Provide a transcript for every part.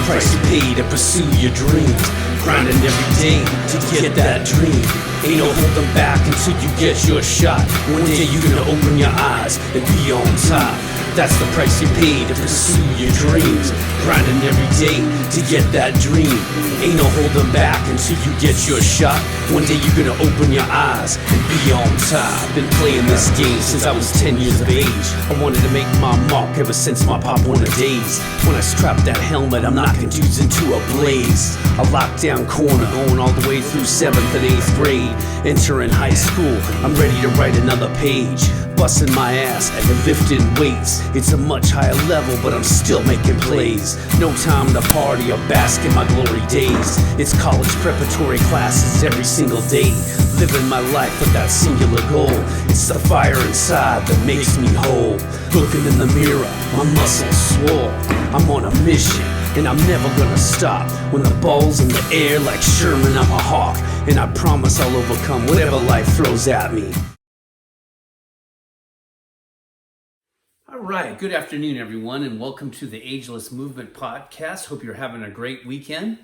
price you pay to pursue your dreams. Grinding every day to get that dream. Ain't no holding back until you get your shot. One day you're gonna open your eyes and be on top. That's the price you pay to pursue your dreams. Grinding every day to get that dream. Ain't no holding back until you get your shot. One day you're gonna open your eyes and be on top. Been playing this game since I was 10 years of age. I wanted to make my mark ever since my Pop Warner days. When I strapped that helmet, I'm knocking dudes into a blaze. A lockdown corner going all the way through 7th and 8th grade. Entering high school, I'm ready to write another page. Busting my ass and lifting weights. It's a much higher level, but I'm still making plays. No time to party or bask in my glory days. It's college preparatory classes every single day. Living my life with that singular goal. It's the fire inside that makes me whole. Looking in the mirror, my muscles swole. I'm on a mission, and I'm never gonna stop. When the ball's in the air like Sherman, I'm a hawk. And I promise I'll overcome whatever life throws at me. All right, good afternoon, everyone, and welcome to the Ageless Movement Podcast. Hope you're having a great weekend.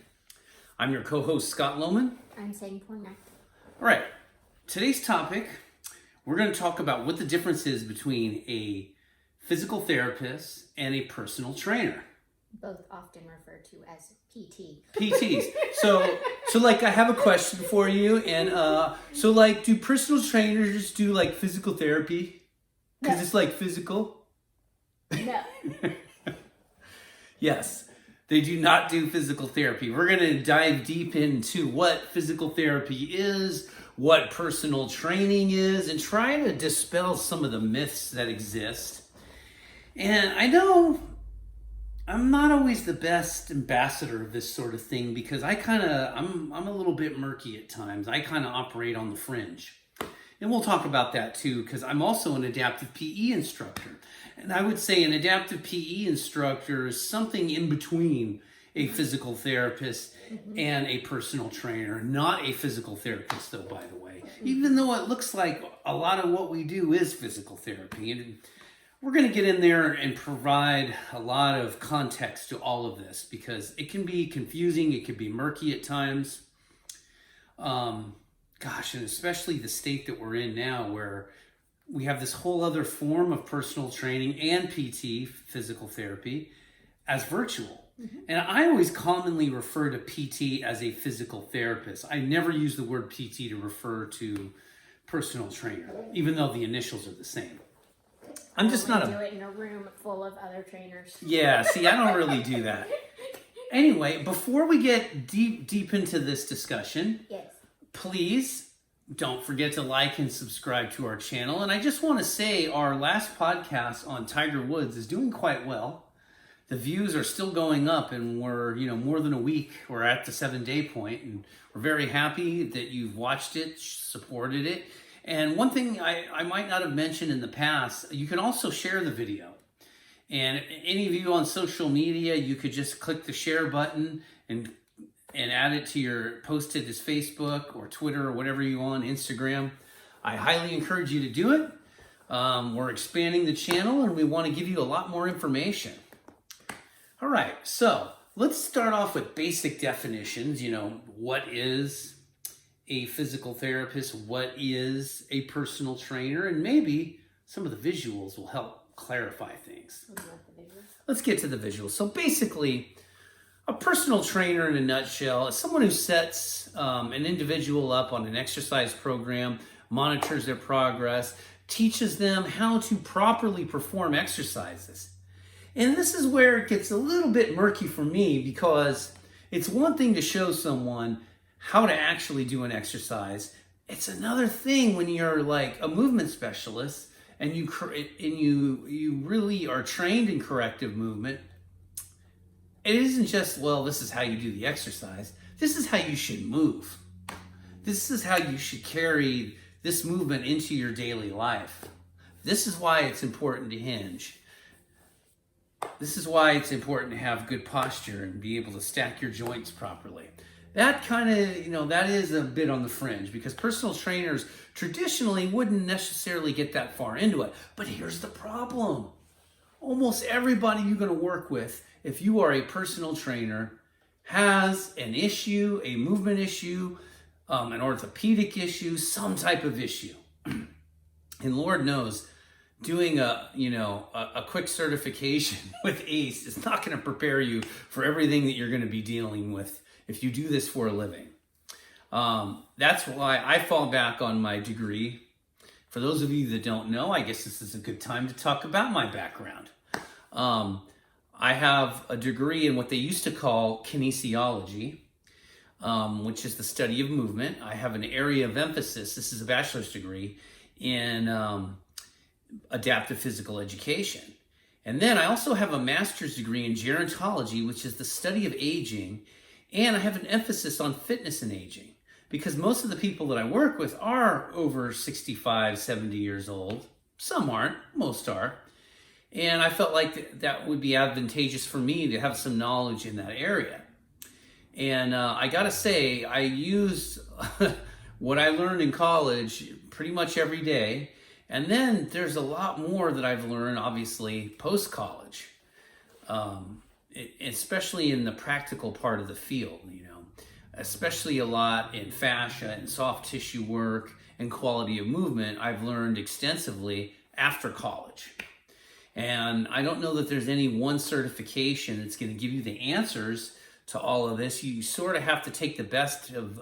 I'm your co-host, Scott Lohman. I'm Sadie Portner. All right, today's topic, we're going to talk about what the difference is between a physical therapist and a personal trainer. Both often referred to as PT. PTs. So like, I have a question for you, and so like, do personal trainers just do like physical therapy? Because it's like physical? No. Yes, they do not do physical therapy. We're going to dive deep into what physical therapy is, what personal training is, and try to dispel some of the myths that exist. And I know I'm not always the best ambassador of this sort of thing because I'm a little bit murky at times. I kind of operate on the fringe. And we'll talk about that too, because I'm also an adaptive PE instructor. And I would say an adaptive PE instructor is something in between a physical therapist and a personal trainer. Not a physical therapist, though, by the way. Even though it looks like a lot of what we do is physical therapy. And we're going to get in there and provide a lot of context to all of this because it can be confusing. It can be murky at times. Gosh, and especially the state that we're in now where we have this whole other form of personal training and PT, physical therapy, as virtual. And I always commonly refer to PT as a physical therapist. I never use the word PT to refer to personal trainer, even though the initials are the same. I'm just not do it in a room full of other trainers. Yeah, see, I don't really do that. Anyway, before we get deep into this discussion, yes, please don't forget to like and subscribe to our channel. And I just want to say our last podcast on Tiger Woods is doing quite well. The views are still going up and we're, more than a week. We're at the 7-day point and we're very happy that you've watched it, supported it. And one thing I might not have mentioned in the past, you can also share the video. And any of you on social media, you could just click the share button and add it to post it as Facebook or Twitter or whatever you want, Instagram. I highly encourage you to do it. We're expanding the channel and we want to give you a lot more information. All right, so let's start off with basic definitions. What is a physical therapist? What is a personal trainer? And maybe some of the visuals will help clarify things. Let's get to the visuals. So basically, a personal trainer in a nutshell is someone who sets an individual up on an exercise program, monitors their progress, teaches them how to properly perform exercises. And this is where it gets a little bit murky for me because it's one thing to show someone how to actually do an exercise. It's another thing when you're like a movement specialist and you really are trained in corrective movement. It isn't just, this is how you do the exercise. This is how you should move. This is how you should carry this movement into your daily life. This is why it's important to hinge. This is why it's important to have good posture and be able to stack your joints properly. That kind of, that is a bit on the fringe because personal trainers traditionally wouldn't necessarily get that far into it. But here's the problem. almost everybody you're going to work with, if you are a personal trainer, has an issue, a movement issue, an orthopedic issue, some type of issue. And Lord knows, doing a quick certification with ACE is not going to prepare you for everything that you're going to be dealing with if you do this for a living. That's why I fall back on my degree. For those of you that don't know, I guess this is a good time to talk about my background. I have a degree in what they used to call kinesiology, which is the study of movement. I have an area of emphasis, this is a bachelor's degree, in adaptive physical education. And then I also have a master's degree in gerontology, which is the study of aging. And I have an emphasis on fitness and aging, because most of the people that I work with are over 65, 70 years old. Some aren't, most are. And I felt like that would be advantageous for me to have some knowledge in that area. And I gotta say, I use what I learned in college pretty much every day. And then there's a lot more that I've learned, obviously, post-college, especially in the practical part of the field, especially a lot in fascia and soft tissue work and quality of movement I've learned extensively after college. And I don't know that there's any one certification that's going to give you the answers to all of this. You sort of have to take the best of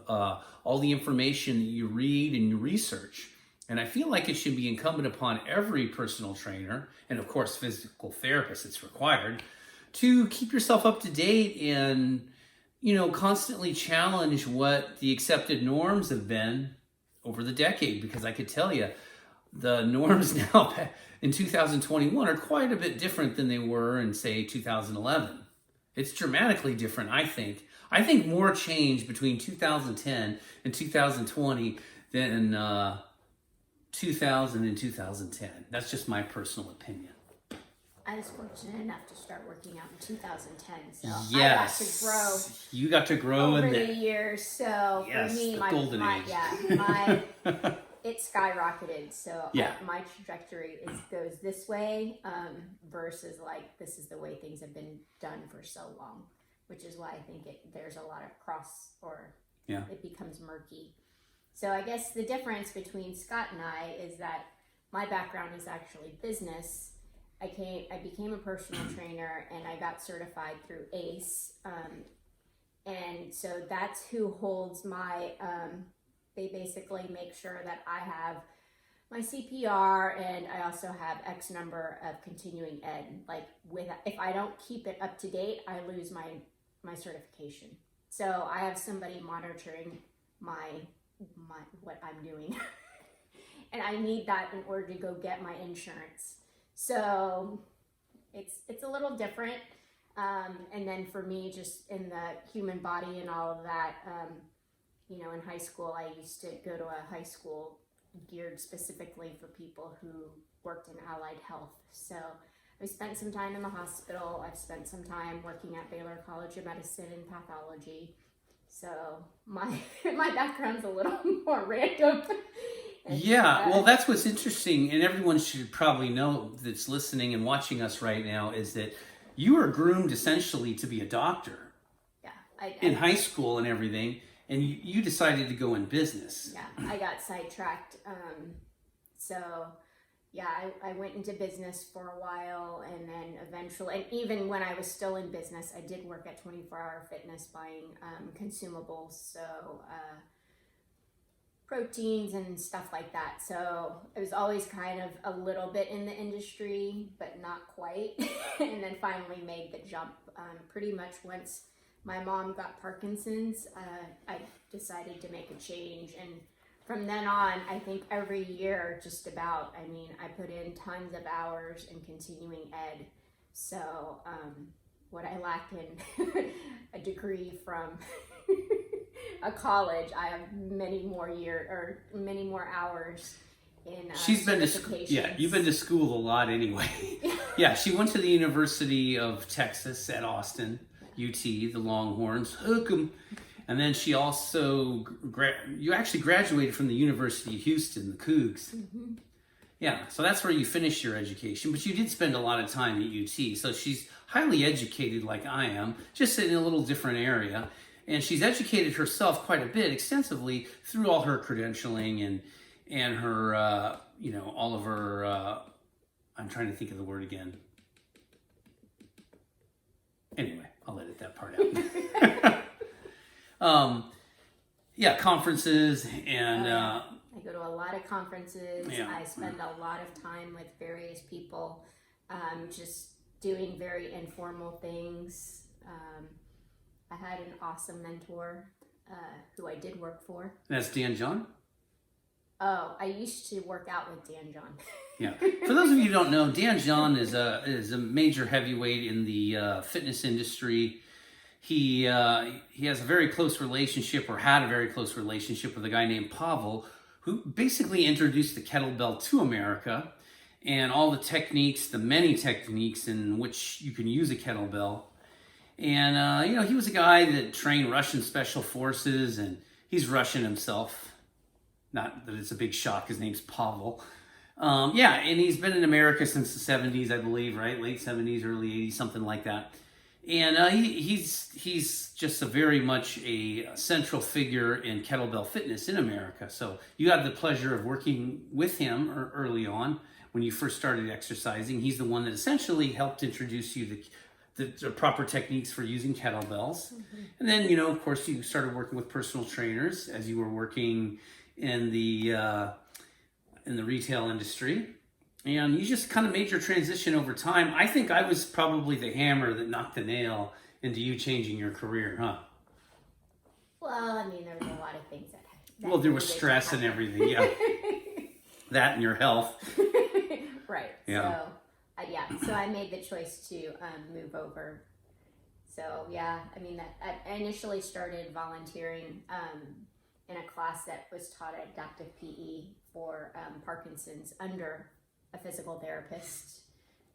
all the information that you read and you research. And I feel like it should be incumbent upon every personal trainer, and of course physical therapist, it's required, to keep yourself up to date and, constantly challenge what the accepted norms have been over the decade. Because I could tell you, the norms now in 2021 are quite a bit different than they were in, say, 2011. It's dramatically different, I think. I think more change between 2010 and 2020 than 2000 and 2010. That's just my personal opinion. I was fortunate enough to start working out in 2010, so yes. I got to grow. You got to grow over in the years. So yes, for me, the my golden age. It skyrocketed. So yeah. My trajectory goes this way versus like this is the way things have been done for so long, which is why I think there's a lot of it becomes murky. So I guess the difference between Scott and I is that my background is actually business. I became a personal trainer and I got certified through ACE. And so that's who holds my, they basically make sure that I have my CPR and I also have X number of continuing ed. Like if I don't keep it up to date, I lose my certification. So I have somebody monitoring my what I'm doing. And I need that in order to go get my insurance. So it's a little different. And then for me, just in the human body and all of that, in high school, I used to go to a high school geared specifically for people who worked in allied health. So I spent some time in the hospital. I've spent some time working at Baylor College of Medicine in pathology. So my background's a little more random. Yeah, well, that's what's interesting, and everyone should probably know that's listening and watching us right now, is that you were groomed essentially to be a doctor. Yeah, in high school and everything, and you decided to go in business. Yeah, I got sidetracked. I went into business for a while, and then eventually, and even when I was still in business, I did work at 24 Hour Fitness buying consumables, so proteins and stuff like that. So it was always kind of a little bit in the industry, but not quite. And then finally made the jump. Pretty much once my mom got Parkinson's, I decided to make a change. And from then on, I think every year, just about, I put in tons of hours in continuing ed. So what I lacked in a degree from a college, I have many more hours in She's been to school. Yeah, you've been to school a lot anyway. Yeah, she went to the University of Texas at Austin, UT, the Longhorns, hook 'em. And then she also, you actually graduated from the University of Houston, the Cougs. Mm-hmm. Yeah, so that's where you finished your education, but you did spend a lot of time at UT. So she's highly educated like I am, just in a little different area. And she's educated herself quite a bit extensively through all her credentialing and her, all of her, I'm trying to think of the word again. Anyway, I'll edit that part out. Conferences and... I go to a lot of conferences. Yeah. I spend a lot of time with various people, just doing very informal things. I had an awesome mentor who I did work for. That's Dan John? Oh, I used to work out with Dan John. Yeah. For those of you who don't know, Dan John is a major heavyweight in the fitness industry. He has a very close relationship, or had a very close relationship, with a guy named Pavel, who basically introduced the kettlebell to America and all the techniques, the many techniques in which you can use a kettlebell. And, he was a guy that trained Russian special forces, and he's Russian himself. Not that it's a big shock, his name's Pavel. And he's been in America since the 70s, I believe, right? Late 70s, early 80s, something like that. And he's just very much a central figure in kettlebell fitness in America. So you had the pleasure of working with him early on when you first started exercising. He's the one that essentially helped introduce you the proper techniques for using kettlebells. Mm-hmm. And then, of course, you started working with personal trainers as you were working in the retail industry. And you just kind of made your transition over time. I think I was probably the hammer that knocked the nail into you changing your career, huh? Well, I mean, there was a lot of things that well, there was stress and everything, yeah. That and your health. Right. Yeah. So I made the choice to move over. So, I mean, I initially started volunteering in a class that was taught at adaptive PE for Parkinson's under a physical therapist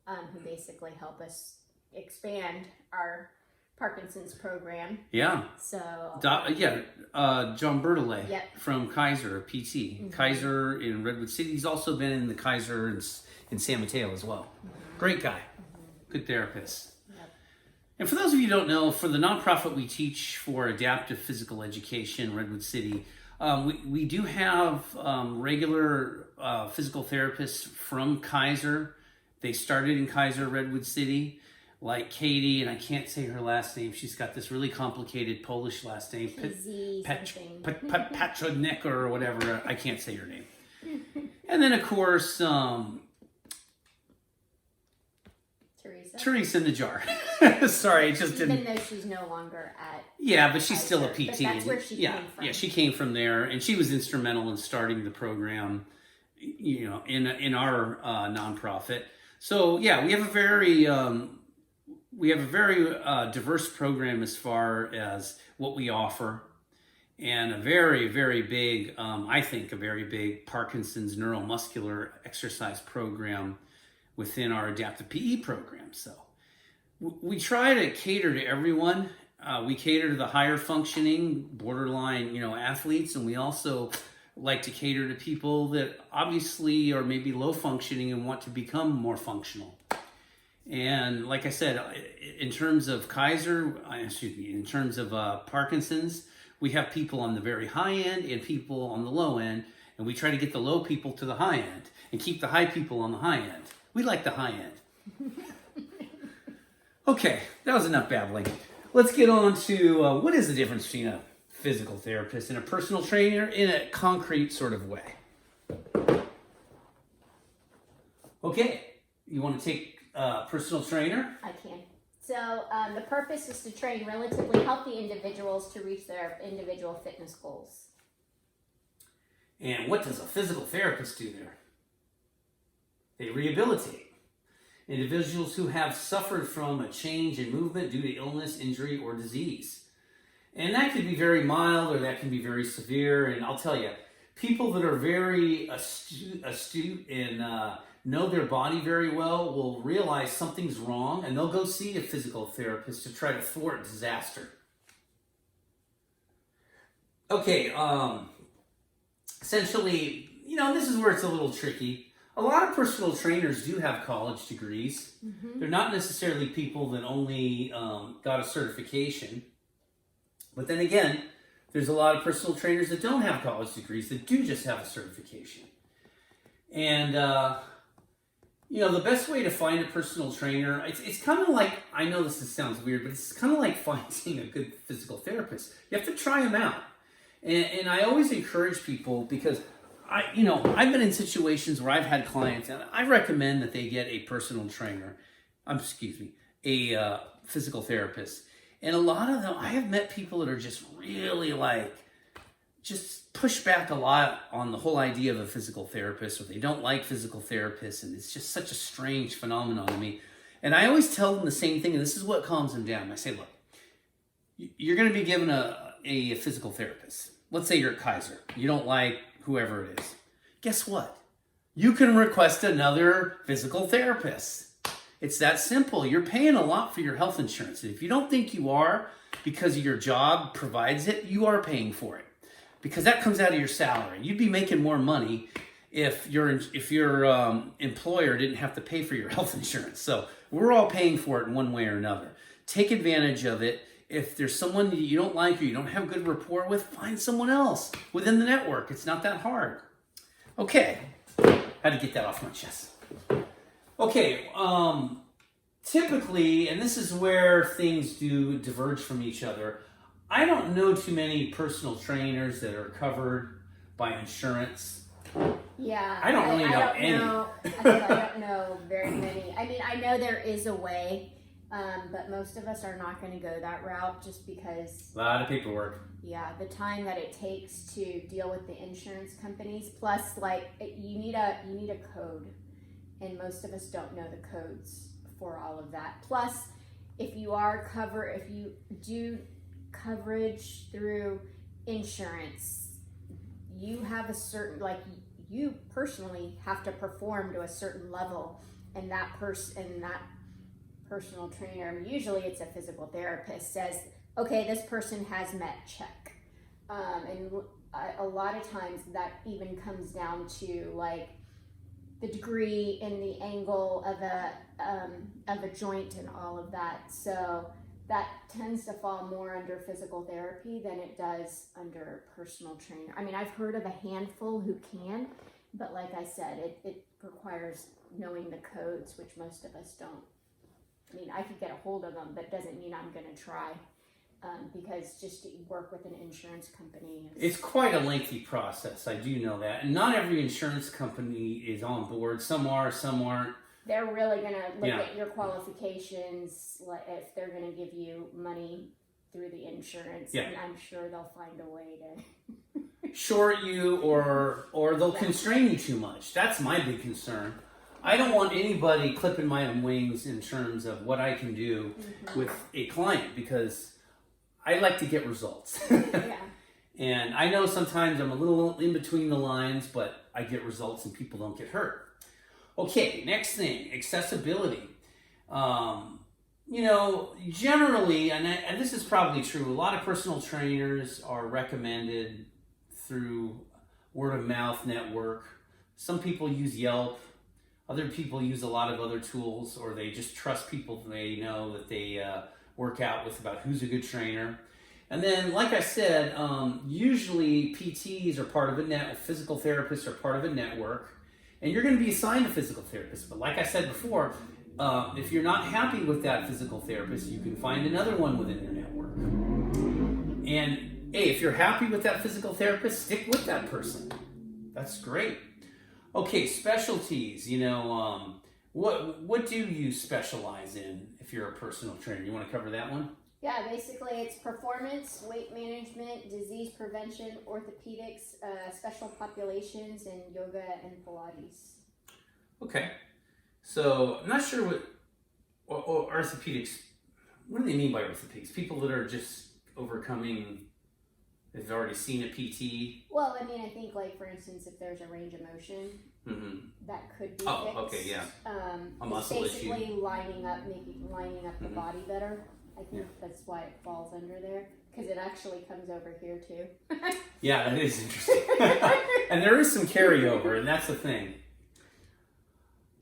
who basically helped us expand our Parkinson's program. Yeah. So John Bertollet. Yep. From Kaiser, PT. Mm-hmm. Kaiser in Redwood City. He's also been in the Kaiser in San Mateo as well. Mm-hmm. Great guy. Mm-hmm. Good therapist. Yep. And for those of you who don't know, for the nonprofit we teach for adaptive physical education, Redwood City, we do have regular physical therapists from Kaiser. They started in Kaiser, Redwood City, like Katie, and I can't say her last name. She's got this really complicated Polish last name. Patronek or whatever. I can't say her name. And then, of course, Teresa Najar. Sorry, it just didn't. Even though she's no longer at. Yeah, but she's still a PT. But that's where she came from. Yeah, she came from there, and she was instrumental in starting the program, in our nonprofit. So yeah, we have a very diverse program as far as what we offer, and a very, very big, I think, a very big Parkinson's neuromuscular exercise program within our adaptive PE program. So we try to cater to everyone. We cater to the higher functioning, borderline, athletes, and we also like to cater to people that obviously are maybe low functioning and want to become more functional. And like I said, in terms of in terms of Parkinson's, we have people on the very high end and people on the low end, and we try to get the low people to the high end and keep the high people on the high end. We like the high end. Okay, that was enough babbling. Let's get on to what is the difference between a physical therapist and a personal trainer in a concrete sort of way. Okay, you want to take personal trainer? I can. So the purpose is to train relatively healthy individuals to reach their individual fitness goals. And what does a physical therapist do there? They rehabilitate individuals who have suffered from a change in movement due to illness, injury, or disease. And that can be very mild or that can be very severe. And I'll tell you, people that are very astute and know their body very well will realize something's wrong, and they'll go see a physical therapist to try to thwart disaster. Okay, essentially, this is where it's a little tricky. a lot of personal trainers do have college degrees. Mm-hmm. They're not necessarily people that only got a certification. But then again, there's a lot of personal trainers that don't have college degrees that do just have a certification. And, the best way to find a personal trainer, it's kind of like, I know this sounds weird, but it's kind of like finding a good physical therapist. You have to try them out. And I always encourage people, because I've been in situations where I've had clients, and I recommend that they get a personal trainer, a physical therapist. And a lot of them, I have met people that are just really just push back a lot on the whole idea of a physical therapist, or they don't like physical therapists, and it's just such a strange phenomenon to me. And I always tell them the same thing, and this is what calms them down. I say, look, you're going to be given a physical therapist. Let's say you're at Kaiser. You don't like whoever it is. Guess what? You can request another physical therapist. It's that simple. You're paying a lot for your health insurance. And if you don't think you are, because your job provides it, you are paying for it. Because that comes out of your salary. You'd be making more money if your employer didn't have to pay for your health insurance. So we're all paying for it in one way or another. Take advantage of it. If there's someone that you don't like or you don't have good rapport with, find someone else within the network. It's not that hard. Okay. Had to get that off my chest. Okay. Typically, and this is where things do diverge from each other, I don't know too many personal trainers that are covered by insurance. Yeah. I don't really know any. I don't know very many. I mean, I know there is a way, but most of us are not going to go that route just because... A lot of paperwork. Yeah, the time that it takes to deal with the insurance companies, plus you need a code, and most of us don't know the codes for all of that. Plus, if you do coverage through insurance, you have a certain, you personally have to perform to a certain level, and that personal trainer, usually it's a physical therapist, says, okay, this person has met, check. And a lot of times that even comes down to the degree and the angle of a joint and all of that. So that tends to fall more under physical therapy than it does under personal trainer. I mean, I've heard of a handful who can, but like I said, it requires knowing the codes, which most of us don't. I mean, I could get a hold of them, but it doesn't mean I'm going to try, because just to work with an insurance company it's quite a lengthy process. I do know that. And not every insurance company is on board. Some are, some aren't. They're really going to look at your qualifications, if they're going to give you money through the insurance, and I'm sure they'll find a way to short you or they'll constrain you too much. That's my big concern. I don't want anybody clipping my own wings in terms of what I can do with a client, because I like to get results. Yeah. And I know sometimes I'm a little in between the lines, but I get results and people don't get hurt. Okay, next thing, accessibility. Generally, and this is probably true, a lot of personal trainers are recommended through word of mouth network. Some people use Yelp. Other people use a lot of other tools, or they just trust people they know that they work out with about who's a good trainer. And then, like I said, usually PTs are part of physical therapists are part of a network, and you're going to be assigned a physical therapist. But like I said before, if you're not happy with that physical therapist, you can find another one within your network. And hey, if you're happy with that physical therapist, stick with that person. That's great. Okay, specialties. What do you specialize in if you're a personal trainer? You want to cover that one? Yeah, basically it's performance, weight management, disease prevention, orthopedics, special populations, and yoga and Pilates. Okay. So I'm not sure what orthopedics, what do they mean by orthopedics? People that are just overcoming, they've already seen a PT? Well, I mean, I think for instance, if there's a range of motion, that could be fixed. Okay, yeah. A muscle issue. Basically lining up the body better. I think that's why it falls under there, because it actually comes over here too. Yeah, that is interesting. And there is some carryover, and that's the thing.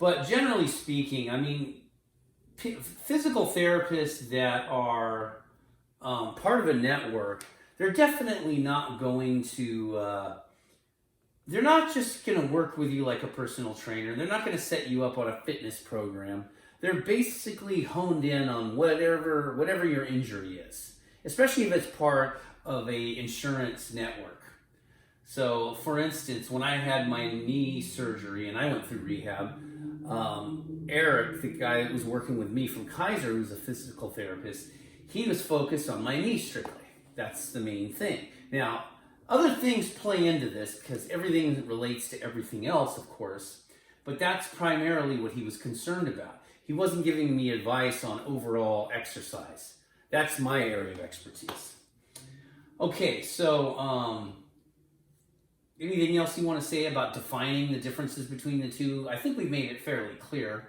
But generally speaking, I mean, physical therapists that are part of a network, they're definitely not going to, they're not just going to work with you like a personal trainer. They're not going to set you up on a fitness program. They're basically honed in on whatever your injury is, especially if it's part of a insurance network. So, for instance, when I had my knee surgery and I went through rehab, Eric, the guy that was working with me from Kaiser, who's a physical therapist, he was focused on my knee strictly. That's the main thing. Now, other things play into this because everything relates to everything else, of course, but that's primarily what he was concerned about. He wasn't giving me advice on overall exercise. That's my area of expertise. Okay, so anything else you want to say about defining the differences between the two? I think we've made it fairly clear.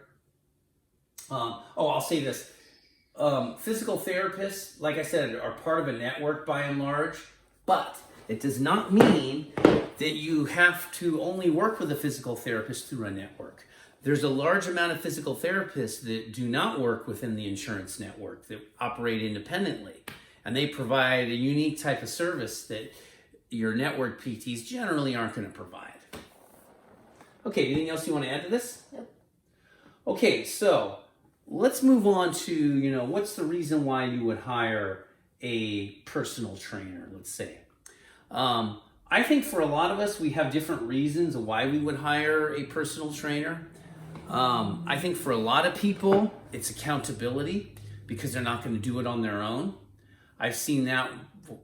I'll say this. Physical therapists, like I said, are part of a network by and large, but it does not mean that you have to only work with a physical therapist through a network. There's a large amount of physical therapists that do not work within the insurance network, that operate independently, and they provide a unique type of service that your network PTs generally aren't going to provide. Okay, anything else you want to add to this? Nope. Okay, so let's move on to, what's the reason why you would hire a personal trainer, let's say. I think for a lot of us, we have different reasons of why we would hire a personal trainer. I think for a lot of people, it's accountability because they're not going to do it on their own. I've seen that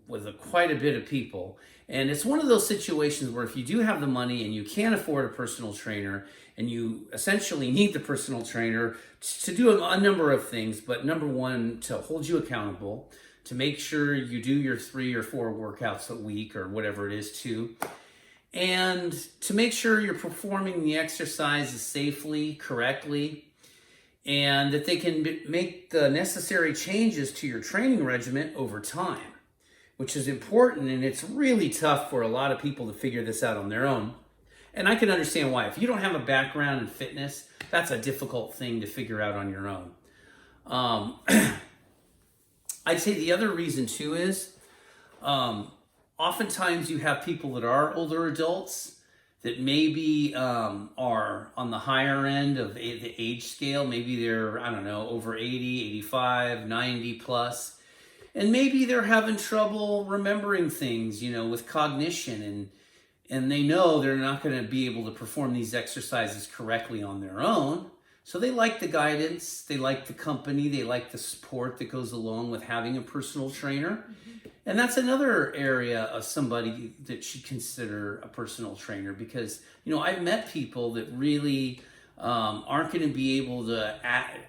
with quite a bit of people. And it's one of those situations where if you do have the money and you can't afford a personal trainer and you essentially need the personal trainer to do a number of things, but number one, to hold you accountable, to make sure you do your 3 or 4 workouts a week or whatever it is too, and to make sure you're performing the exercises safely, correctly, and that they can make the necessary changes to your training regimen over time, which is important, and it's really tough for a lot of people to figure this out on their own. And I can understand why. If you don't have a background in fitness, that's a difficult thing to figure out on your own. I'd say the other reason too is oftentimes you have people that are older adults that maybe are on the higher end of the age scale. Maybe they're, over 80, 85, 90 plus. And maybe they're having trouble remembering things, with cognition. And they know they're not going to be able to perform these exercises correctly on their own. So they like the guidance, they like the company, they like the support that goes along with having a personal trainer. Mm-hmm. And that's another area of somebody that should consider a personal trainer because, I've met people that really aren't going to be able to,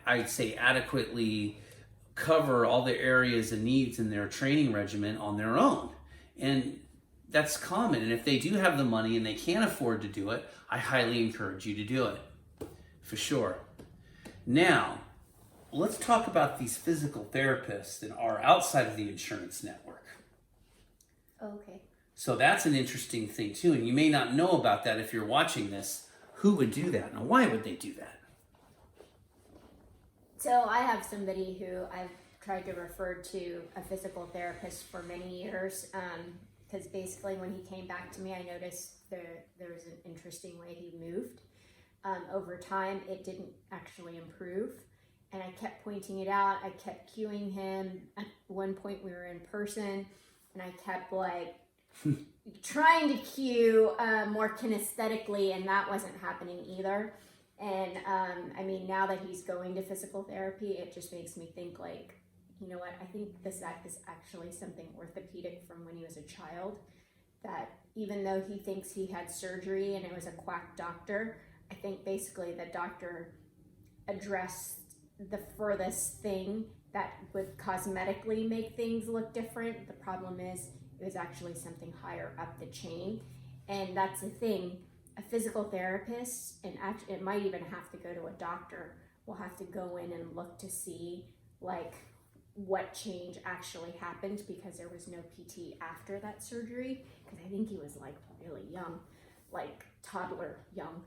I'd say, adequately cover all the areas and needs in their training regimen on their own. And that's common. And if they do have the money and they can't afford to do it, I highly encourage you to do it, for sure. Now, let's talk about these physical therapists that are outside of the insurance network. Okay. So that's an interesting thing too, and you may not know about that if you're watching this. Who would do that? Now, why would they do that? So I have somebody who I've tried to refer to a physical therapist for many years, because basically when he came back to me, I noticed there was an interesting way he moved. Over time, it didn't actually improve. And I kept pointing it out. I kept cueing him. At one point, we were in person, and I kept trying to cue more kinesthetically, and that wasn't happening either. And now that he's going to physical therapy, it just makes me think you know what? I think this is actually something orthopedic from when he was a child. That even though he thinks he had surgery and it was a quack doctor, I think basically the doctor addressed the furthest thing that would cosmetically make things look different. The problem is it was actually something higher up the chain. And that's the thing. A physical therapist, and it might even have to go to a doctor, will have to go in and look to see what change actually happened, because there was no PT after that surgery. Because I think he was really young, toddler young.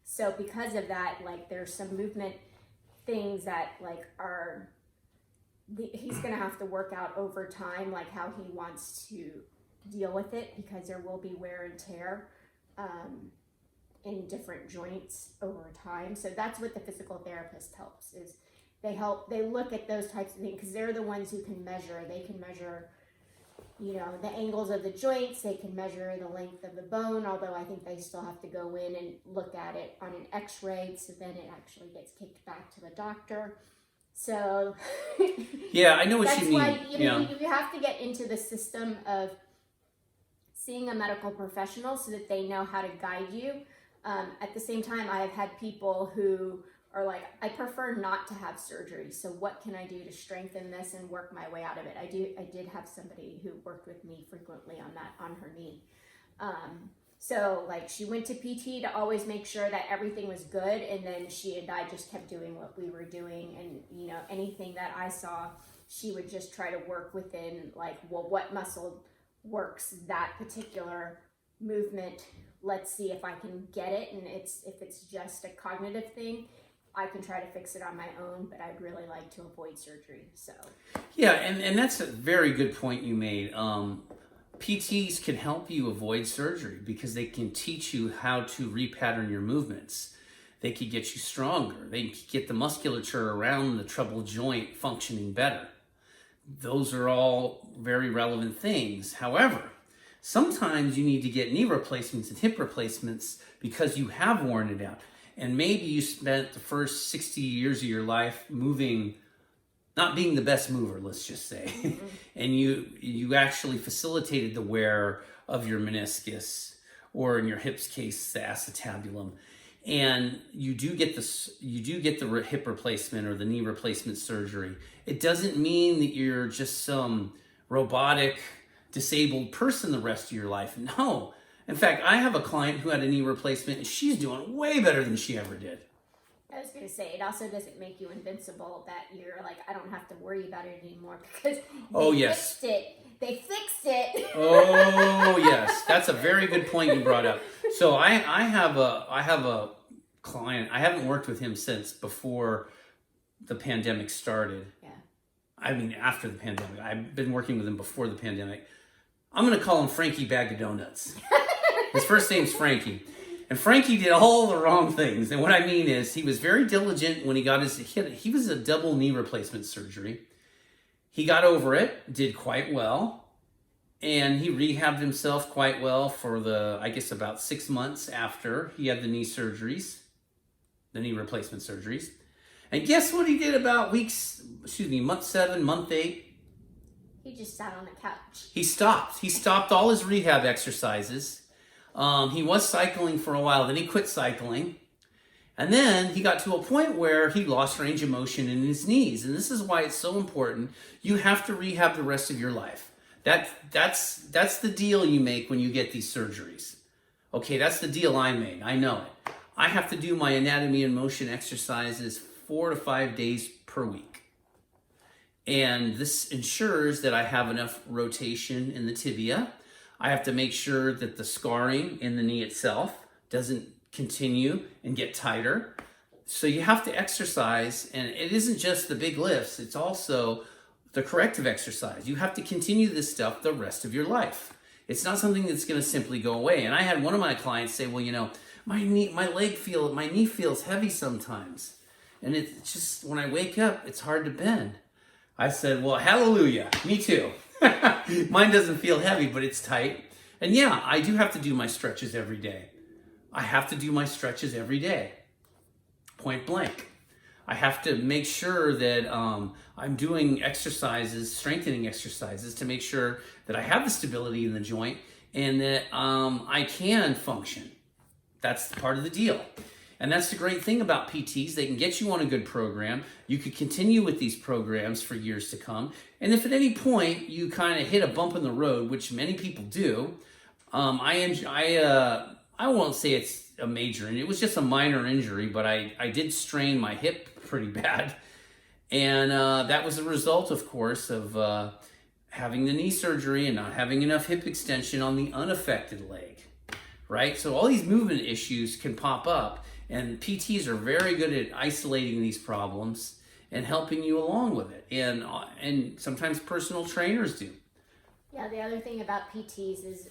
So because of that, like there's some movement things that like he's going to have to work out over time, like how he wants to deal with it, because there will be wear and tear in different joints over time. So that's what the physical therapist helps, is they look at those types of things, because they're the ones who can measure. They can measure, the angles of the joints. They can measure the length of the bone, although I think they still have to go in and look at it on an x-ray, so then it actually gets kicked back to the doctor. So yeah, I know what you mean. That's why you have to get into the system of seeing a medical professional so that they know how to guide you. At the same time, I have had people who are like, I prefer not to have surgery, so what can I do to strengthen this and work my way out of it? I did have somebody who worked with me frequently on her knee. So like she went to PT to always make sure that everything was good, and then she and I just kept doing what we were doing, and anything that I saw, she would just try to work within, like, well, what muscle works that particular movement? Let's see if I can get it, and if it's just a cognitive thing, I can try to fix it on my own, but I'd really like to avoid surgery. So yeah, and that's a very good point you made. PTs can help you avoid surgery because they can teach you how to repattern your movements. They can get you stronger. They can get the musculature around the troubled joint functioning better. Those are all very relevant things. However, sometimes you need to get knee replacements and hip replacements because you have worn it out. And maybe you spent the first 60 years of your life not being the best mover, let's just say. Mm-hmm. And you actually facilitated the wear of your meniscus, or in your hip's case, the acetabulum. And you do get the hip replacement or the knee replacement surgery. It doesn't mean that you're just some robotic, disabled person the rest of your life. No. In fact, I have a client who had a knee replacement, and she's doing way better than she ever did. I was going to say, it also doesn't make you invincible, that you're like, I don't have to worry about it anymore, because fixed it. They fixed it. Oh, yes. That's a very good point you brought up. So I have a client. I haven't worked with him since before the pandemic started. Yeah. I mean, after the pandemic. I've been working with him before the pandemic. I'm going to call him Frankie Bag of Donuts. His first name's Frankie. And Frankie did all the wrong things. And what I mean is, he was very diligent when he got he was a double knee replacement surgery. He got over it, did quite well, and he rehabbed himself quite well for about 6 months after he had the knee replacement surgeries. And guess what he did about month 7, month 8? He just sat on the couch. He stopped all his rehab exercises. He was cycling for a while, then he quit cycling. And then he got to a point where he lost range of motion in his knees. And this is why it's so important. You have to rehab the rest of your life. That's the deal you make when you get these surgeries. Okay, that's the deal I made. I know it. I have to do my anatomy and motion exercises 4 to 5 days per week. And this ensures that I have enough rotation in the tibia. I have to make sure that the scarring in the knee itself doesn't continue and get tighter. So you have to exercise, and it isn't just the big lifts, it's also the corrective exercise. You have to continue this stuff the rest of your life. It's not something that's going to simply go away. And I had one of my clients say, well, my knee feels heavy sometimes. And it's just, when I wake up, it's hard to bend. I said, well, hallelujah, me too. Mine doesn't feel heavy, but it's tight. And yeah, I do have to do my stretches every day. Point blank. I have to make sure that I'm doing strengthening exercises to make sure that I have the stability in the joint and that I can function. That's part of the deal. And that's the great thing about PTs. They can get you on a good program. You could continue with these programs for years to come. And if at any point you kind of hit a bump in the road, which many people do, I won't say it's a major, and it was just a minor injury, but I did strain my hip pretty bad. And that was a result, of course, of having the knee surgery and not having enough hip extension on the unaffected leg, right? So all these movement issues can pop up. And PTs are very good at isolating these problems and helping you along with it. And sometimes personal trainers do. Yeah, the other thing about PTs is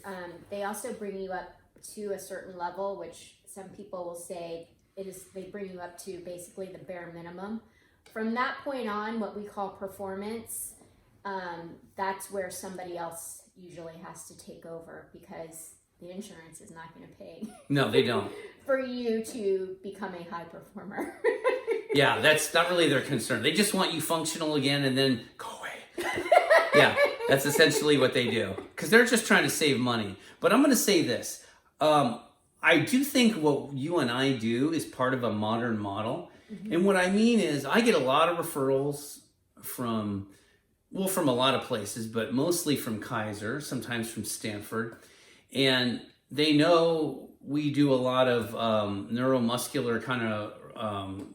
they also bring you up to a certain level, which some people will say they bring you up to basically the bare minimum. From that point on, what we call performance, that's where somebody else usually has to take over, because the insurance is not going to pay. No, they don't. For you to become a high performer. Yeah, that's not really their concern. They just want you functional again and then go away. Yeah, that's essentially what they do, because they're just trying to save money. But I'm going to say this. I do think what you and I do is part of a modern model. Mm-hmm. And what I mean is I get a lot of referrals from a lot of places, but mostly from Kaiser, sometimes from Stanford. And they know we do a lot of neuromuscular kind of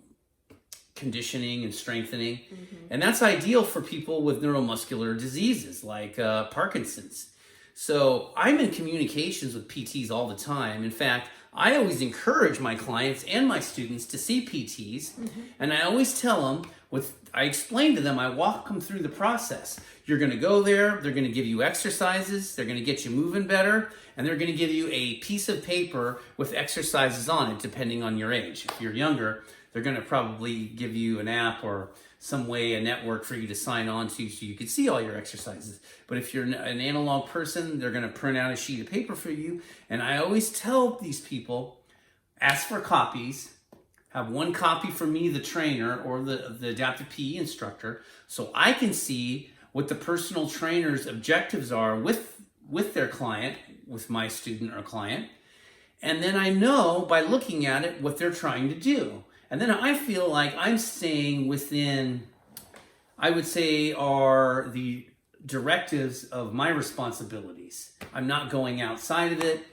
conditioning and strengthening. Mm-hmm. And that's ideal for people with neuromuscular diseases like Parkinson's. So I'm in communications with PTs all the time. In fact, I always encourage my clients and my students to see PTs. Mm-hmm. And I always tell them, I explain to them, I walk them through the process. You're going to go there, they're going to give you exercises, they're going to get you moving better, and they're going to give you a piece of paper with exercises on it, depending on your age. If you're younger, they're going to probably give you an app or some way, a network for you to sign on to so you can see all your exercises. But if you're an analog person, they're going to print out a sheet of paper for you. And I always tell these people, ask for copies. Have one copy for me, the trainer, or the adaptive PE instructor, so I can see what the personal trainer's objectives are with their client, with my student or client. And then I know by looking at it what they're trying to do. And then I feel like I'm staying within, I would say, are the directives of my responsibilities. I'm not going outside of it.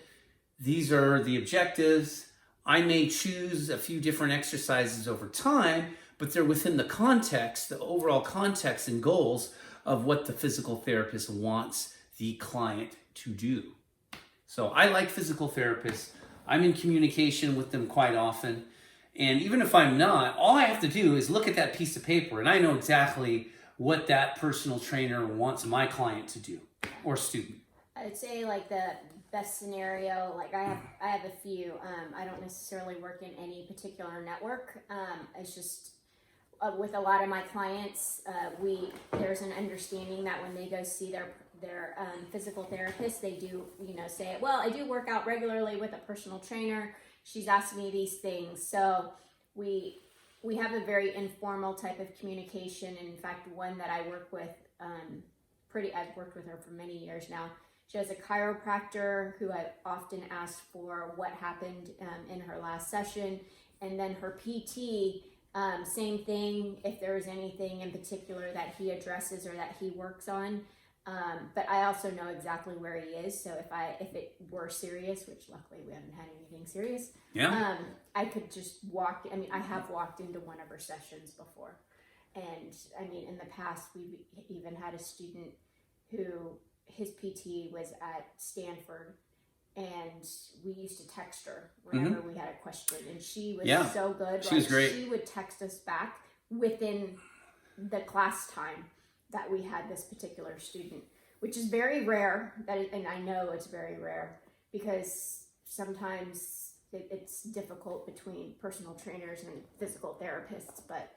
These are the objectives. I may choose a few different exercises over time, but they're within the context, the overall context and goals of what the physical therapist wants the client to do. So I like physical therapists. I'm in communication with them quite often. And even if I'm not, all I have to do is look at that piece of paper and I know exactly what that personal trainer wants my client to do or student. I'd say like the best scenario, like I have a few. I don't necessarily work in any particular network. It's just with a lot of my clients, there's an understanding that when they go see their physical therapist, they do say, well, I do work out regularly with a personal trainer. She's asked me these things. So we have a very informal type of communication. And in fact, one that I work with, I've worked with her for many years now. She has a chiropractor who I often ask for what happened in her last session. And then her PT, same thing, if there is anything in particular that he addresses or that he works on. But I also know exactly where he is. So if it were serious, which luckily we haven't had anything serious, yeah. I could just walk. I mean, I have walked into one of her sessions before. And I mean, in the past, we've even had a student who his PT was at Stanford, and we used to text her whenever we had a question. And she was so good. She was great. She would text us back within the class time that we had this particular student, which is very rare. And I know it's very rare because sometimes it's difficult between personal trainers and physical therapists. But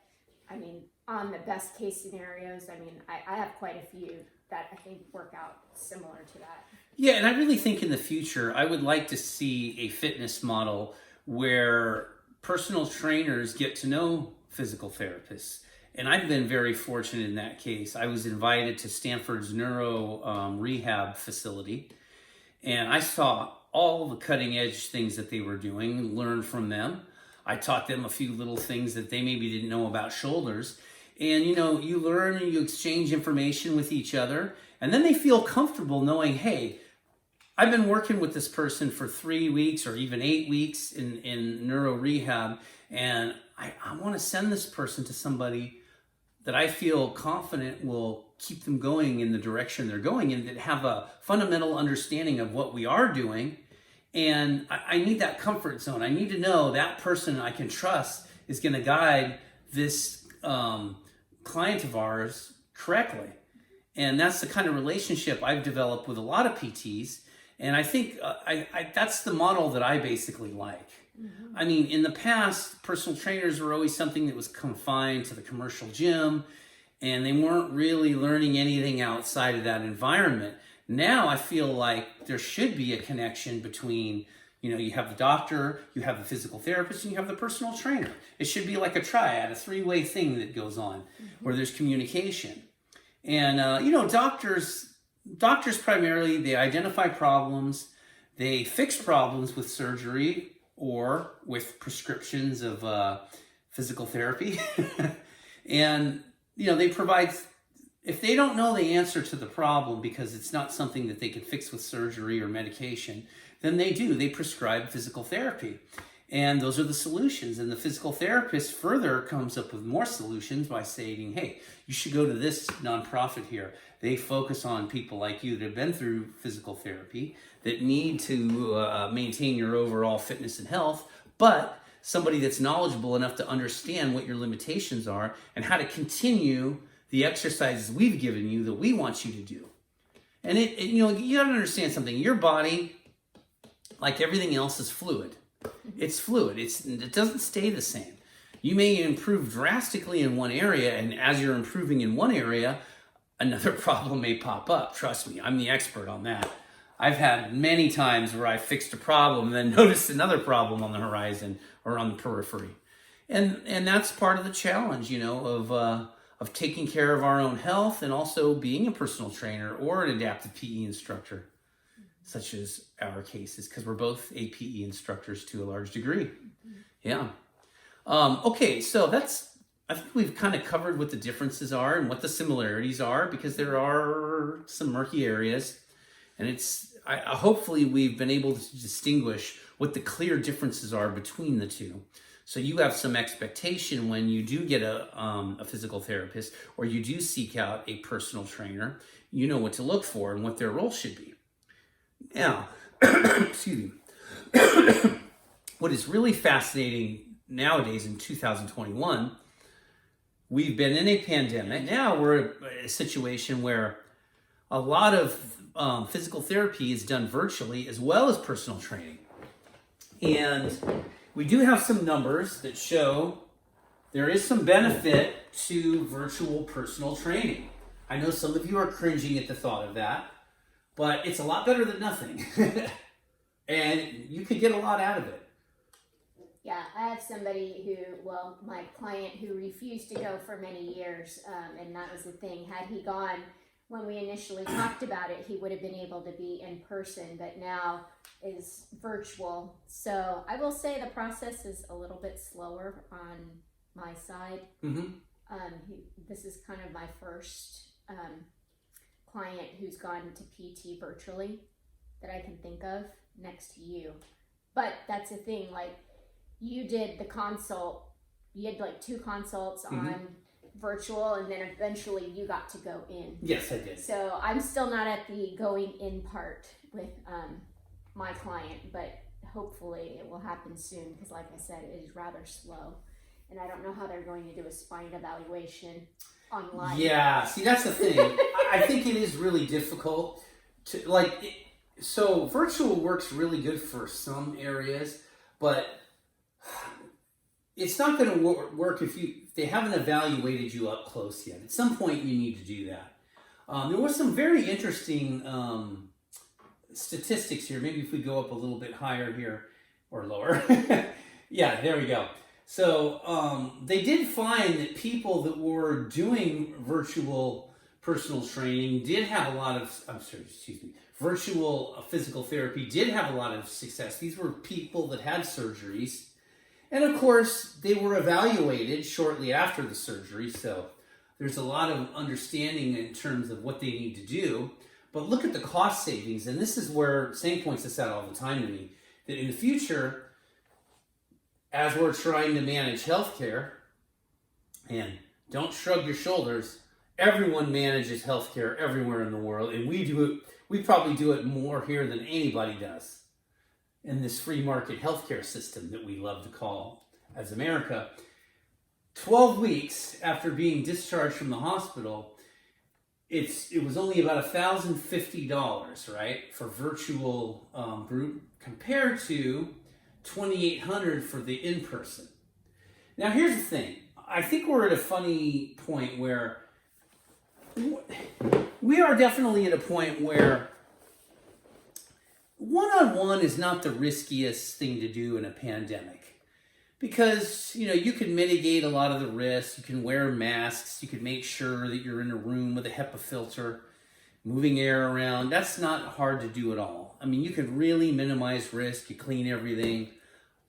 I mean, on the best case scenarios, I mean, I have quite a few that I think work out similar to that. Yeah, and I really think in the future, I would like to see a fitness model where personal trainers get to know physical therapists. And I've been very fortunate in that case. I was invited to Stanford's neuro rehab facility, and I saw all the cutting edge things that they were doing, learned from them. I taught them a few little things that they maybe didn't know about shoulders. And you learn and you exchange information with each other, and then they feel comfortable knowing, hey, I've been working with this person for 3 weeks or even 8 weeks in neuro rehab, and I want to send this person to somebody that I feel confident will keep them going in the direction they're going in, that have a fundamental understanding of what we are doing And I need that comfort zone. I need to know that person I can trust is going to guide this client of ours correctly. And that's the kind of relationship I've developed with a lot of PTs. And I think that's the model that I basically like. Mm-hmm. I mean, in the past, personal trainers were always something that was confined to the commercial gym, and they weren't really learning anything outside of that environment. Now I feel like there should be a connection between, you have the doctor, you have the physical therapist, and you have the personal trainer. It should be like a triad, a three-way thing that goes on, where there's communication. And, doctors primarily, they identify problems, they fix problems with surgery or with prescriptions of physical therapy. And, they provide, if they don't know the answer to the problem because it's not something that they can fix with surgery or medication, then they prescribe physical therapy. And those are the solutions. And the physical therapist further comes up with more solutions by saying, hey, you should go to this nonprofit here. They focus on people like you that have been through physical therapy, that need to maintain your overall fitness and health, but somebody that's knowledgeable enough to understand what your limitations are and how to continue the exercises we've given you that we want you to do. And you got to understand something. Your body, like everything else, is fluid. It's fluid. It doesn't stay the same. You may improve drastically in one area, and as you're improving in one area, another problem may pop up. Trust me, I'm the expert on that. I've had many times where I fixed a problem and then noticed another problem on the horizon or on the periphery. And that's part of the challenge, of taking care of our own health and also being a personal trainer or an adaptive PE instructor, such as our cases, because we're both APE instructors to a large degree. Yeah. Okay, so I think we've kind of covered what the differences are and what the similarities are, because there are some murky areas. And hopefully we've been able to distinguish what the clear differences are between the two. So you have some expectation when you do get a physical therapist or you do seek out a personal trainer. You know what to look for and what their role should be. Now, excuse me. What is really fascinating nowadays in 2021, we've been in a pandemic. Now we're in a situation where a lot of physical therapy is done virtually as well as personal training. And we do have some numbers that show there is some benefit to virtual personal training. I know some of you are cringing at the thought of that, but it's a lot better than nothing. And you could get a lot out of it. Yeah, I have somebody my client who refused to go for many years, and that was the thing. Had he gone when we initially talked about it, he would have been able to be in person, but now is virtual. So I will say the process is a little bit slower on my side. Mm-hmm. This is kind of my first client who's gone to PT virtually that I can think of, next to you. But that's the thing, like, you did the consult, you had like 2 consults on virtual, and then eventually you got to go in. Yes, I did. So I'm still not at the going in part with my client, but hopefully it will happen soon, because like I said, it is rather slow. And I don't know how they're going to do a spine evaluation online. Yeah, see, that's the thing. I think it is really difficult to, so virtual works really good for some areas, but it's not going to work if they haven't evaluated you up close yet. At some point, you need to do that. There was some very interesting statistics here. Maybe if we go up a little bit higher here, or lower. Yeah, there we go. So they did find that people that were doing virtual personal training did have a lot of, virtual physical therapy did have a lot of success. These were people that had surgeries. And of course, they were evaluated shortly after the surgery. So there's a lot of understanding in terms of what they need to do. But look at the cost savings. And this is where Sam points this out all the time to me, that in the future, as we're trying to manage healthcare, and don't shrug your shoulders, everyone manages healthcare everywhere in the world, and we probably do it more here than anybody does. in this free market healthcare system that we love to call as America, 12 weeks after being discharged from the hospital, it was only about $1,050, right, for virtual group compared to $2,800 for the in-person. Now, here's the thing. I think we're at a funny point where we are definitely at a point where one-on-one is not the riskiest thing to do in a pandemic. Because, you can mitigate a lot of the risks. You can wear masks. You can make sure that you're in a room with a HEPA filter, moving air around. That's not hard to do at all. I mean, you can really minimize risk. You clean everything.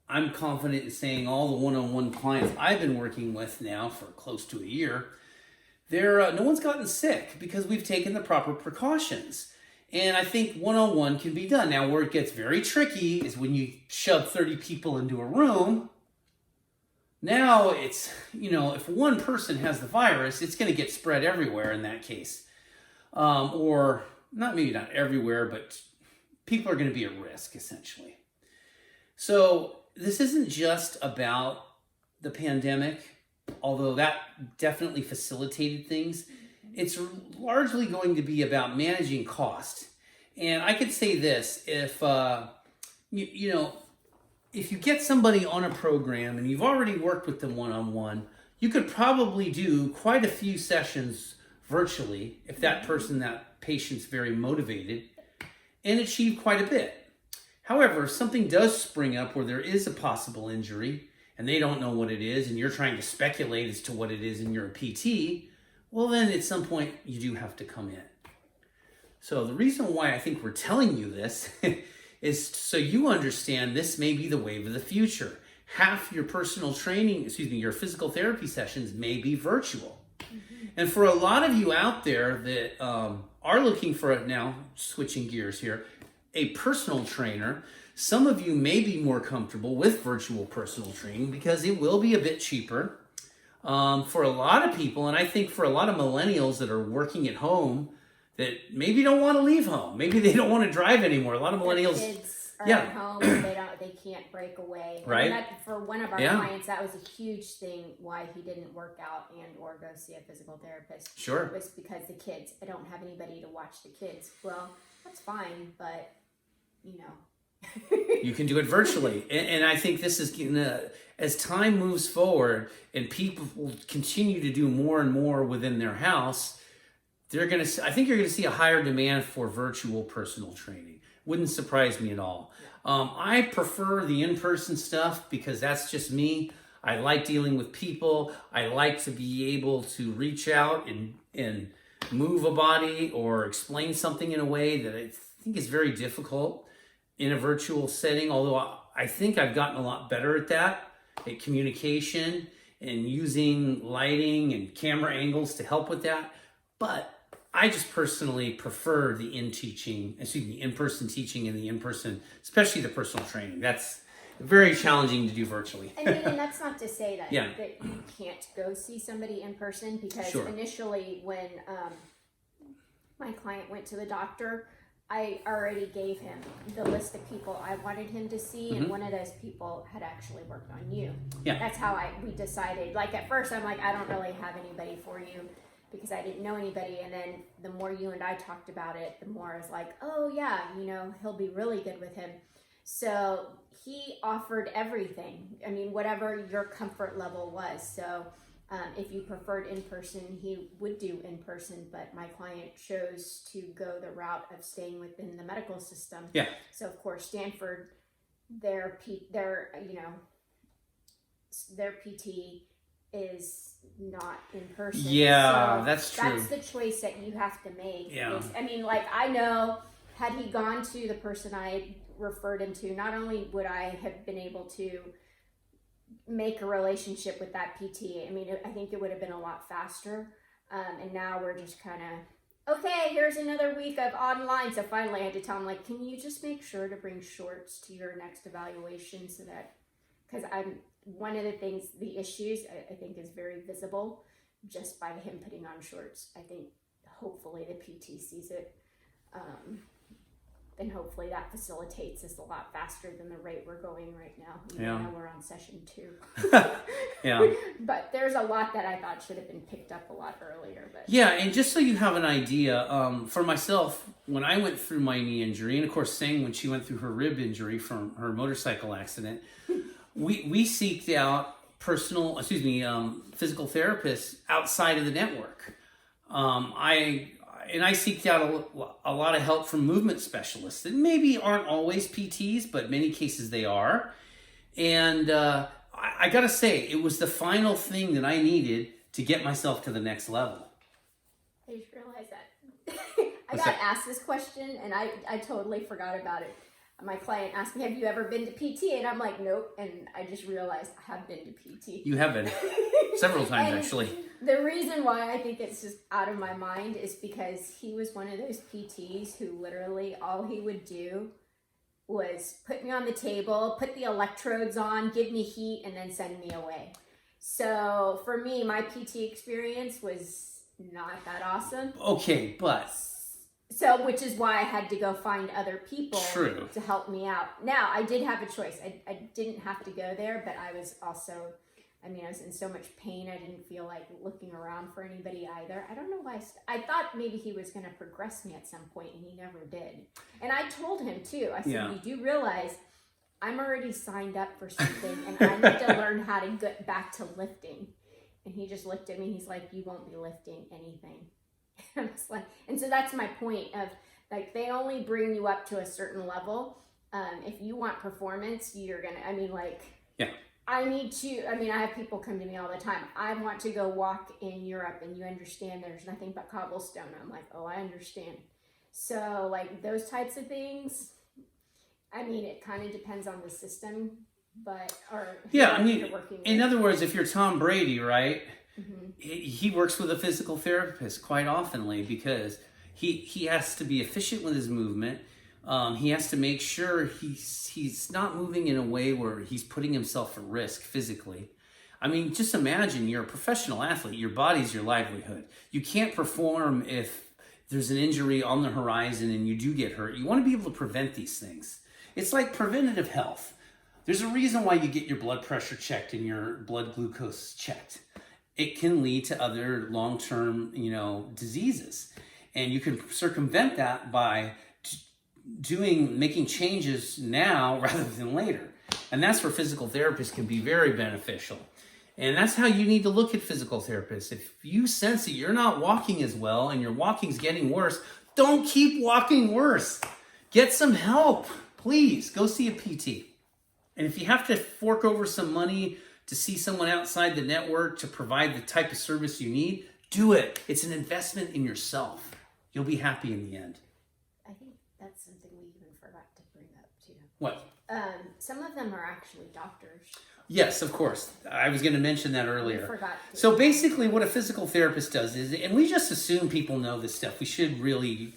I'm confident in saying all the one-on-one clients I've been working with now for close to a year, no one's gotten sick because we've taken the proper precautions. And I think one-on-one can be done. Now, where it gets very tricky is when you shove 30 people into a room. Now it's, if one person has the virus, it's going to get spread everywhere in that case. Or maybe not everywhere, but people are going to be at risk, essentially. So this isn't just about the pandemic, although that definitely facilitated things. It's largely going to be about managing cost. And I could say this, if you get somebody on a program and you've already worked with them one-on-one, you could probably do quite a few sessions virtually if that patient's very motivated, and achieve quite a bit. However, if something does spring up where there is a possible injury and they don't know what it is and you're trying to speculate as to what it is and you're a PT, well then at some point you do have to come in. So the reason why I think we're telling you this is so you understand this may be the wave of the future. Half your your physical therapy sessions may be virtual. Mm-hmm. And for a lot of you out there that are looking for it now, switching gears here, a personal trainer, some of you may be more comfortable with virtual personal training because it will be a bit cheaper. For a lot of people, and I think for a lot of millennials that are working at home, that maybe don't want to leave home. Maybe they don't want to drive anymore. A lot of millennials. Their kids are at home and they can't break away. Right. And for one of our clients, that was a huge thing why he didn't work out and or go see a physical therapist. Sure. It was because the kids, I don't have anybody to watch the kids. Well, that's fine, but you can do it virtually. And I think this is as time moves forward and people will continue to do more and more within their house, I think you're going to see a higher demand for virtual personal training. Wouldn't surprise me at all. I prefer the in-person stuff because that's just me. I like dealing with people. I like to be able to reach out and move a body or explain something in a way that I think is very difficult in a virtual setting, although I think I've gotten a lot better at that, at communication and using lighting and camera angles to help with that. But I just personally prefer the in-person teaching and the in-person, especially the personal training. That's very challenging to do virtually. And that's not to say that you can't go see somebody in person, because initially when my client went to the doctor, I already gave him the list of people I wanted him to see, and one of those people had actually worked on you. Yeah. That's how we decided. Like at first I'm like, I don't really have anybody for you, because I didn't know anybody. And then the more you and I talked about it, the more I was like, oh yeah, he'll be really good with him. So he offered everything. I mean, whatever your comfort level was. So if you preferred in-person, he would do in-person, but my client chose to go the route of staying within the medical system. Yeah. So of course, Stanford, their PT is not in person. Yeah, so that's true. That's the choice that you have to make. Yeah. I mean, like, I know had he gone to the person I referred him to, not only would I have been able to make a relationship with that PT, I mean, I think it would have been a lot faster. And now we're just kind of, okay, here's another week of online. So finally I had to tell him, like, can you just make sure to bring shorts to your next evaluation, so that, because one of the things, the issues I think is very visible just by him putting on shorts. I think hopefully the PT sees it. then hopefully that facilitates us a lot faster than the rate we're going right now. Even though we're on session 2. Yeah. But there's a lot that I thought should have been picked up a lot earlier. But yeah, and just so you have an idea, for myself, when I went through my knee injury, and of course Sang when she went through her rib injury from her motorcycle accident, we seeked out physical therapists outside of the network. I seeked out a lot of help from movement specialists that maybe aren't always PTs, but many cases they are. And I gotta say, it was the final thing that I needed to get myself to the next level. I just realized that. I got asked this question and I totally forgot about it. My client asked me, have you ever been to PT? And I'm like, nope. And I just realized I have been to PT. You have been. Several times, actually. The reason why I think it's just out of my mind is because he was one of those PTs who literally all he would do was put me on the table, put the electrodes on, give me heat, and then send me away. So for me, my PT experience was not that awesome. Okay, but... So, which is why I had to go find other people to help me out. Now, I did have a choice. I didn't have to go there, but I was also, I was in so much pain, I didn't feel like looking around for anybody either. I don't know why. I thought maybe he was going to progress me at some point, and he never did. And I told him, too. I said, you do realize I'm already signed up for something, and I need to learn how to get back to lifting. And he just looked at me, he's like, you won't be lifting anything. I was like, and so that's my point of, like, they only bring you up to a certain level. If you want performance, you're gonna, I have people come to me all the time. I want to go walk in Europe, and you understand there's nothing but cobblestone. I'm like, oh, I understand. So, like, those types of things, it kind of depends on the system, but, in other words, if you're Tom Brady, right? Mm-hmm. He works with a physical therapist quite oftenly because he has to be efficient with his movement. He has to make sure he's not moving in a way where he's putting himself at risk physically. Just imagine you're a professional athlete. Your body's your livelihood. You can't perform if there's an injury on the horizon and you do get hurt. You want to be able to prevent these things. It's like preventative health. There's a reason why you get your blood pressure checked and your blood glucose checked. It can lead to other long-term, diseases. And you can circumvent that by making changes now rather than later. And that's where physical therapists can be very beneficial. And that's how you need to look at physical therapists. If you sense that you're not walking as well and your walking's getting worse, don't keep walking worse. Get some help. Please, go see a PT. And if you have to fork over some money to see someone outside the network to provide the type of service you need, do it. It's an investment in yourself. You'll be happy in the end. I think that's something we even forgot to bring up too. What? Some of them are actually doctors. Yes, of course. I was going to mention that earlier. We forgot to. So basically what a physical therapist does is, and we just assume people know this stuff. We should really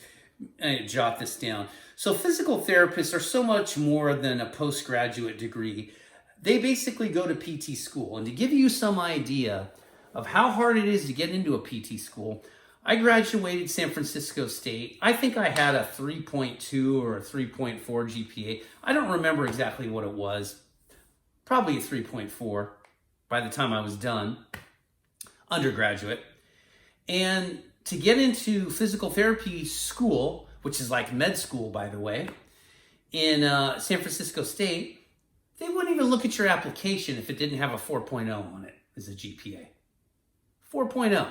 jot this down. So physical therapists are so much more than a postgraduate degree. They basically go to PT school. And to give you some idea of how hard it is to get into a PT school, I graduated San Francisco State. I think I had a 3.2 or a 3.4 GPA. I don't remember exactly what it was. Probably a 3.4 by the time I was done, undergraduate. And to get into physical therapy school, which is like med school, by the way, in San Francisco State, they wouldn't even look at your application if it didn't have a 4.0 on it as a GPA. 4.0.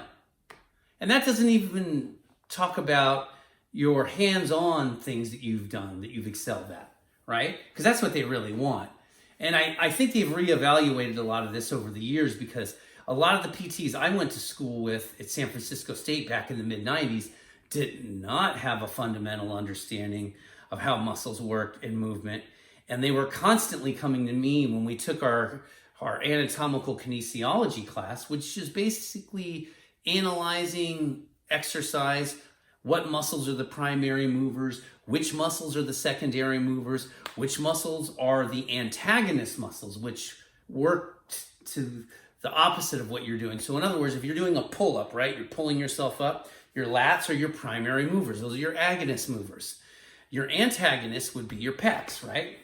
And that doesn't even talk about your hands-on things that you've done, that you've excelled at, right? Because that's what they really want. And I think they've reevaluated a lot of this over the years because a lot of the PTs I went to school with at San Francisco State back in the mid-90s did not have a fundamental understanding of how muscles work and movement. And they were constantly coming to me when we took our anatomical kinesiology class, which is basically analyzing exercise, what muscles are the primary movers, which muscles are the secondary movers, which muscles are the antagonist muscles, which work to the opposite of what you're doing. So in other words, if you're doing a pull-up, right, you're pulling yourself up, your lats are your primary movers. Those are your agonist movers. Your antagonist would be your pecs, right?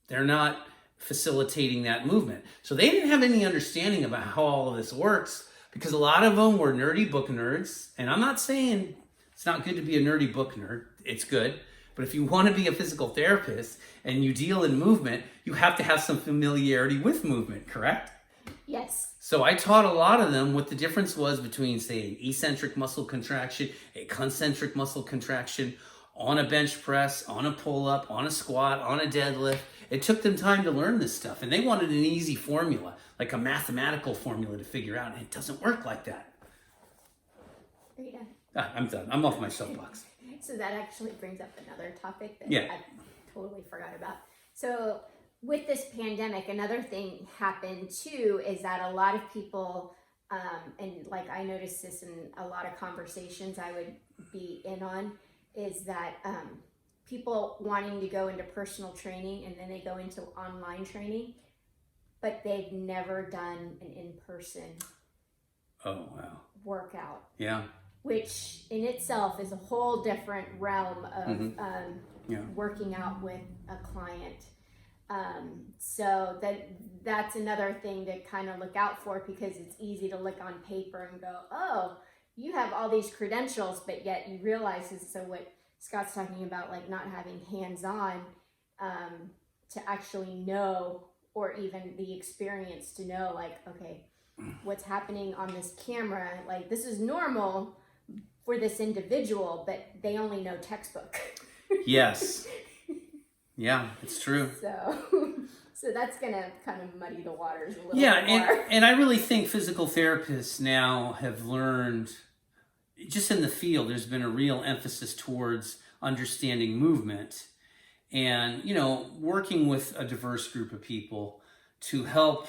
They're not facilitating that movement. So they didn't have any understanding about how all of this works, because a lot of them were nerdy book nerds. And I'm not saying it's not good to be a nerdy book nerd. It's good. But if you want to be a physical therapist and you deal in movement, you have to have some familiarity with movement, correct? Yes. So I taught a lot of them what the difference was between, say, an eccentric muscle contraction, a concentric muscle contraction, on a bench press, on a pull-up, on a squat, on a deadlift. It took them time to learn this stuff, and they wanted an easy formula, like a mathematical formula to figure out, and it doesn't work like that. Are you done? I'm done. I'm off my soapbox. So that actually brings up another topic that Yeah. I totally forgot about. So with this pandemic, another thing happened too is that a lot of people, and like I noticed this in a lot of conversations I would be in on, is that people wanting to go into personal training and then they go into online training, but they've never done an in-person workout. Yeah. Which in itself is a whole different realm of working out with a client. So that's another thing to kind of look out for, because it's easy to look on paper and go, oh, you have all these credentials, but yet you realize, so what Scott's talking about, like not having hands-on to actually know, or even the experience to know, like, okay, what's happening on this camera, like this is normal for this individual, but they only know textbook. Yes. Yeah, it's true. So that's gonna kind of muddy the waters a little bit more. And I really think physical therapists now have learned, just in the field, there's been a real emphasis towards understanding movement and, working with a diverse group of people to help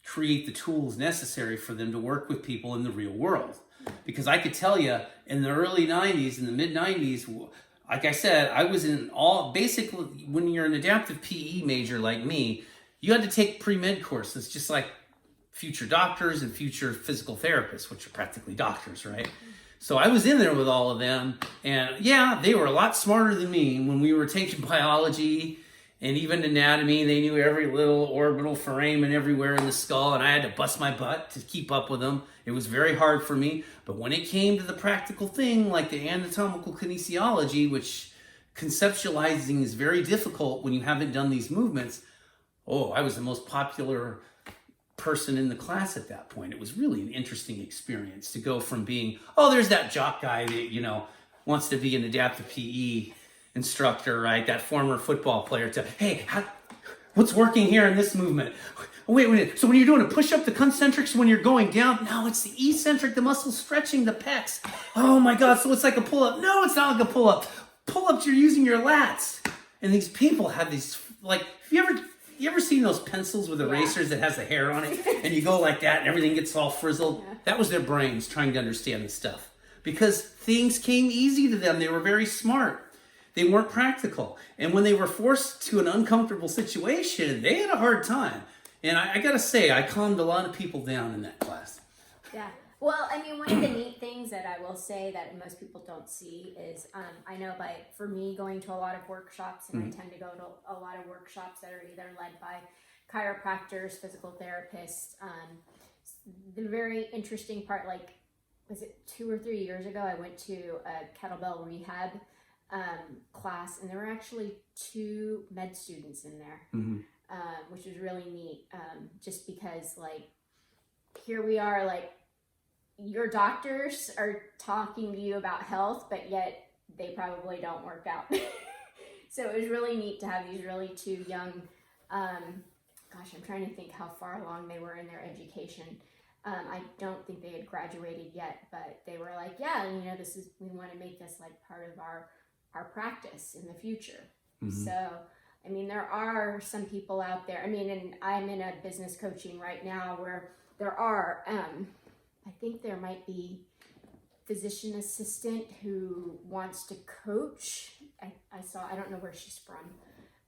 create the tools necessary for them to work with people in the real world. Because I could tell you, in the early 90s, in the mid 90s, like I said, I was in basically, when you're an adaptive PE major like me, you had to take pre-med courses, just like future doctors and future physical therapists, which are practically doctors, right? So I was in there with all of them, and yeah, they were a lot smarter than me. When we were taking biology and even anatomy, they knew every little orbital foramen everywhere in the skull, and I had to bust my butt to keep up with them. It was very hard for me. But when it came to the practical thing, like the anatomical kinesiology, which conceptualizing is very difficult when you haven't done these movements, I was the most popular person in the class at that point. It was really an interesting experience to go from being, there's that jock guy that, wants to be an adaptive PE instructor, right? That former football player, to, hey, what's working here in this movement? Wait. So when you're doing a push-up, the concentrics, when you're going down, no, it's the eccentric, the muscle stretching the pecs. Oh my God, so it's like a pull-up. No, it's not like a pull-up. Pull-ups, you're using your lats. And these people have these, like, have you ever seen those pencils with erasers that has the hair on it? And you go like that and everything gets all frizzled? Yeah. That was their brains trying to understand this stuff. Because things came easy to them. They were very smart. They weren't practical. And when they were forced to an uncomfortable situation, they had a hard time. And I got to say, I calmed a lot of people down in that class. Yeah. Well, I mean, one of the neat things that I will say that most people don't see is, I know for me going to a lot of workshops, and I tend to go to a lot of workshops that are either led by chiropractors, physical therapists. The very interesting part, like, was it 2 or 3 years ago, I went to a kettlebell rehab class, and there were actually 2 med students in there, which was really neat, just because, like, here we are, like, your doctors are talking to you about health, but yet they probably don't work out. So it was really neat to have these really 2 young, I'm trying to think how far along they were in their education. I don't think they had graduated yet, but they were like, we want to make this like part of our practice in the future. So, I mean, there are some people out there, and I'm in a business coaching right now where there are, I think there might be physician assistant who wants to coach. I don't know where she's from,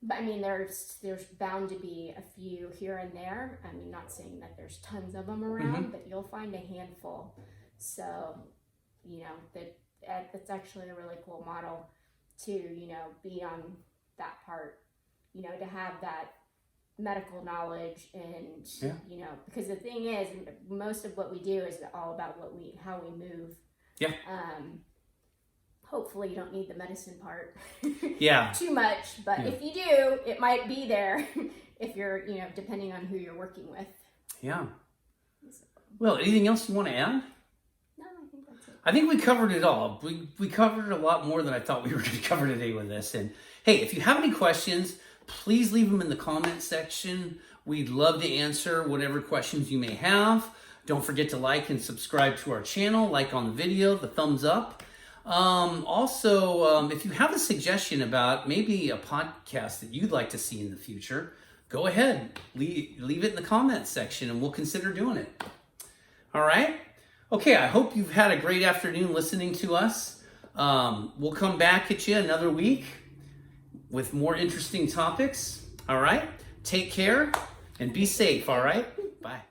but there's bound to be a few here and there. Not saying that there's tons of them around, but you'll find a handful. So, that's actually a really cool model. to, you know, be on that part, you know, to have that medical knowledge and, you know, because the thing is, most of what we do is all about how we move. Yeah. Hopefully you don't need the medicine part too much, but if you do, it might be there if you're, you know, depending on who you're working with. Yeah. Well, anything else you want to add? No, I think that's it. I think we covered it all. We covered a lot more than I thought we were going to cover today with this. And hey, if you have any questions, please leave them in the comment section. We'd love to answer whatever questions you may have. Don't forget to like and subscribe to our channel, like on the video, the thumbs up. Also, if you have a suggestion about maybe a podcast that you'd like to see in the future, go ahead, leave it in the comments section and we'll consider doing it. All right? Okay, I hope you've had a great afternoon listening to us. We'll come back at you another week with more interesting topics. All right? Take care and be safe, all right? Bye.